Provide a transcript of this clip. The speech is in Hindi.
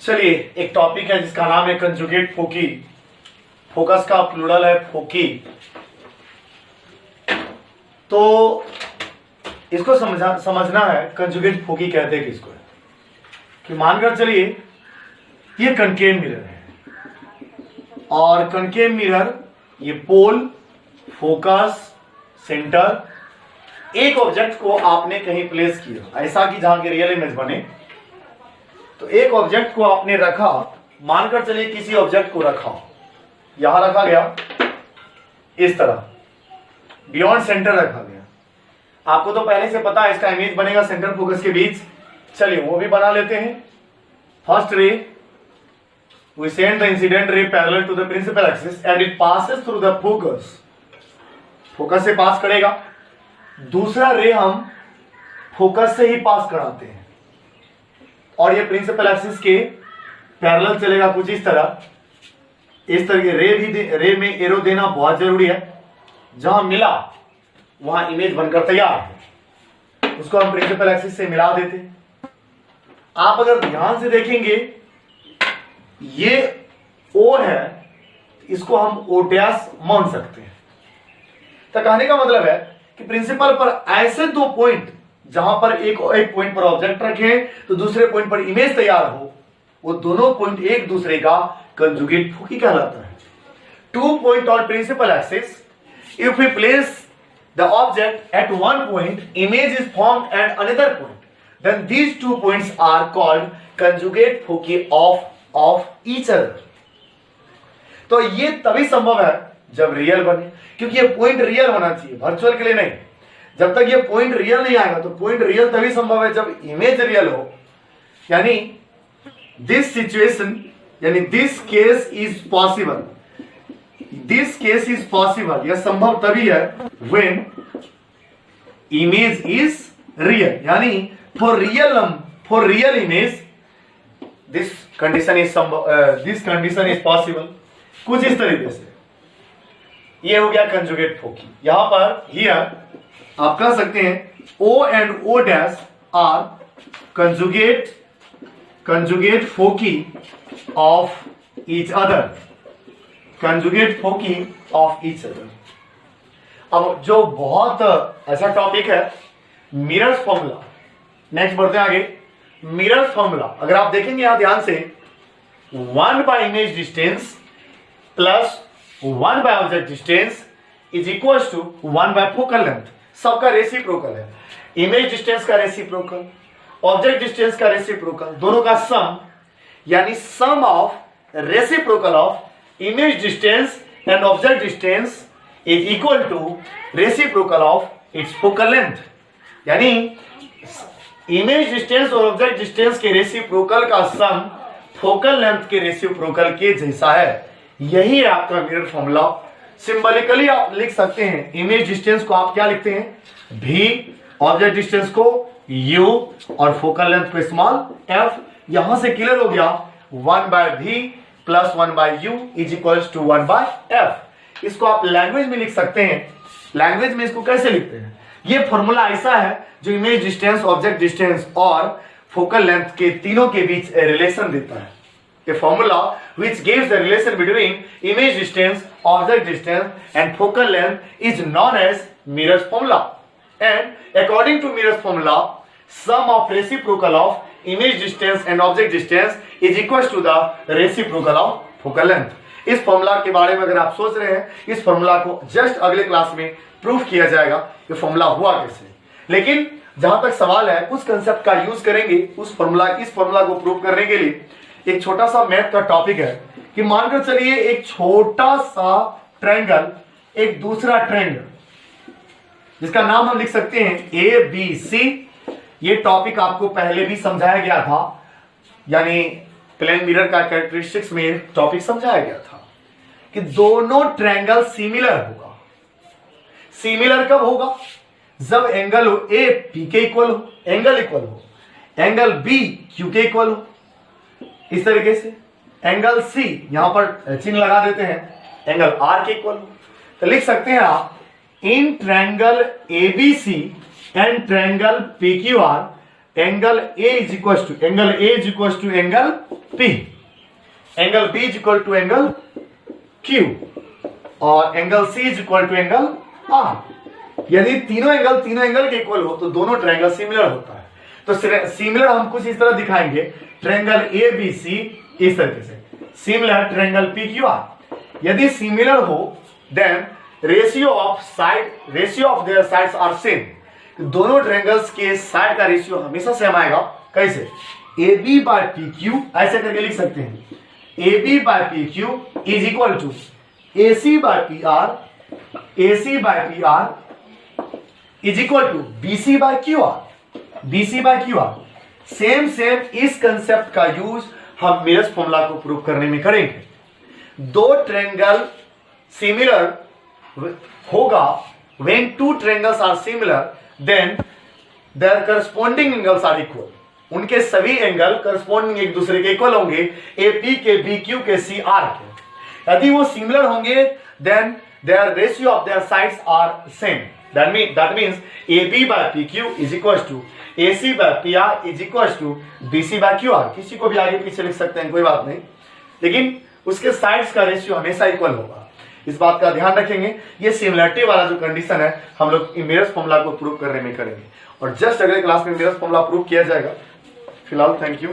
चलिए, एक टॉपिक है जिसका नाम है कंजुगेट फोकी। फोकस का प्लूरल है फोकी। तो इसको समझना है कंजुगेट फोकी कहते हैं किसको है। कि मानकर चलिए ये कनकेव मिरर है और कनकेव मिरर ये पोल, फोकस, सेंटर, एक ऑब्जेक्ट को आपने कहीं प्लेस किया ऐसा कि जहां की रियल इमेज बने। तो एक ऑब्जेक्ट को आपने रखा, मानकर चलिए किसी ऑब्जेक्ट को रखा, यहां रखा गया इस तरह, बियॉन्ड सेंटर रखा गया। आपको तो पहले से पता है इसका इमेज बनेगा सेंटर फोकस के बीच। चलिए वो भी बना लेते हैं। First ray, we send the incident ray parallel to the principal axis and it passes through the focus. Focus से पास करेगा। दूसरा रे हम फोकस से ही पास कराते हैं और ये प्रिंसिपल एक्सिस के पैरेलल चलेगा कुछ इस तरह। इस तरह के रे में एरो देना बहुत जरूरी है। जहां मिला वहां इमेज बनकर तैयार है, उसको हम प्रिंसिपल एक्सिस से मिला देते हैं। आप अगर ध्यान से देखेंगे ये ओ है, इसको हम ओ डैश मान सकते हैं। तो कहने का मतलब है कि प्रिंसिपल पर ऐसे दो पॉइंट जहां पर एक पॉइंट पर ऑब्जेक्ट रखें तो दूसरे पॉइंट पर इमेज तैयार हो, वो दोनों पॉइंट एक दूसरे का कंजुगेट फोकी कहलाता है। 2 point on principal axis, if we place the object at one point, image is formed at another point, then these 2 points are called conjugate foci of each other. तो ये तभी संभव है जब रियल बने, क्योंकि ये पॉइंट रियल होना चाहिए, वर्चुअल के लिए नहीं। जब तक ये पॉइंट रियल नहीं आएगा तो पॉइंट रियल तभी संभव है जब इमेज रियल हो। यानी दिस सिचुएशन, यानी this case is possible, this case is possible, यह संभव तभी है व्हेन इमेज इज रियल। यानी for real image this condition is possible. कुछ इस तरीके से ये हो गया कंजुगेट फोकी। यहां पर हियर आप कह सकते हैं O and O dash are conjugate foci of each other, conjugate foci of each other। अब जो बहुत ऐसा टॉपिक है मिरर्स फॉर्मूला, नेक्स्ट बढ़ते हैं आगे। मिरर्स फॉर्मूला अगर आप देखेंगे यहां ध्यान से, 1 by image distance plus 1 by object distance is equal to 1 by focal length। सबका रेसिप्रोकल है। इमेज डिस्टेंस का रेसिप्रोकल, ऑब्जेक्ट डिस्टेंस का रेसिप्रोकल, दोनों का सम, यानी sum of reciprocal of image distance and object distance is equal to reciprocal of its focal length. यानी इमेज डिस्टेंस और ऑब्जेक्ट डिस्टेंस के रेसिप्रोकल का सम फोकल लेंथ के रेसिप्रोकल के जैसा है। यही है आपका मिरर फॉर्मूला। सिंबलिकली आप लिख सकते हैं, इमेज डिस्टेंस को आप क्या लिखते हैं, v, ऑब्जेक्ट डिस्टेंस को u और फोकल लेंथ को स्मॉल f। यहां से क्लियर हो गया 1 by v plus 1 by u is equal to 1 by f। इसको आप लैंग्वेज में लिख सकते हैं। लैंग्वेज में इसको कैसे लिखते हैं, ये फॉर्मूला ऐसा है जो इमेज डिस्टेंस, ऑब्जेक्ट डिस्टेंस और फोकल लेंथ के तीनों के बीच रिलेशन देता है। A formula which gives the relation between image distance, object distance and focal length is known as Miller's formula. And according to Miller's formula, sum of reciprocal of image distance and object distance is equal to the reciprocal of focal length. इस फॉर्मूला के बारे में अगर आप सोच रहे हैं, इस फॉर्मूला को जस्ट अगले क्लास में प्रूफ किया जाएगा ये फॉर्मूला हुआ कैसे। लेकिन जहां तक सवाल है उस कंसेप्ट का यूज करेंगे इस फॉर्मूला को प्रूफ करने के लिए। एक छोटा सा मैथ का टॉपिक है कि मानकर चलिए एक छोटा सा ट्रायंगल, एक दूसरा ट्रायंगल जिसका नाम हम लिख सकते हैं ए बी सी। ये टॉपिक आपको पहले भी समझाया गया था, यानी प्लेन मिरर का कैरेक्टरिस्टिक्स में टॉपिक समझाया गया था कि दोनों ट्रायंगल सिमिलर होगा। सिमिलर कब होगा, जब एंगल हो ए पी के इक्वल हो, एंगल इक्वल हो, एंगल बी क्यू के इक्वल हो। इस तरीके से एंगल सी, यहां पर चिन्ह लगा देते हैं, एंगल आर के इक्वल हो। तो लिख सकते हैं आप in triangle ABC and triangle PQR angle A is equal to angle P, angle B is equal to angle Q और angle C is equal to angle R। यदि तीनों एंगल के इक्वल हो तो दोनों ट्रायंगल सिमिलर होता है। तो सिमिलर हम कुछ इस तरह दिखाएंगे, ट्रायंगल ABC इस तरीके से, सिमिलर ट्रायंगल PQR। यदि सिमिलर हो then ratio of their sides are same. दोनों ट्रायंगल्स के साइड का रेशियो हमेशा सेम आएगा। कैसे? AB बाय PQ ऐसे करके लिख सकते हैं, AB by PQ is equal to AC by PR is equal to BC by QR। Same इस कंसेप्ट का यूज हम मिरर्स फॉर्मूला को प्रूव करने में करेंगे। दो ट्रायंगल सिमिलर होगा when two triangles are similar then their corresponding angles are equal। उनके सभी एंगल करस्पॉन्डिंग एक दूसरे के इक्वल होंगे, AP के BQ के CR के। यदि वो सिमिलर होंगे then their ratio of their sides are same। that means AB by PQ is equals to AC by PR is equals to BC by QR। किसी को भी आगे पीछे लिख सकते हैं, कोई बात नहीं, लेकिन उसके साइड्स का रेशियो हमेशा इक्वल होगा। इस बात का ध्यान रखेंगे। ये सिमिलरिटी वाला जो कंडीशन है हम लोग मिरर्स फॉर्मूला को प्रूव करने में करेंगे और जस्ट अगले क्लास में मिरर्स फॉर्मूला प्रूव किया जाएगा। फिलहाल थैंक यू।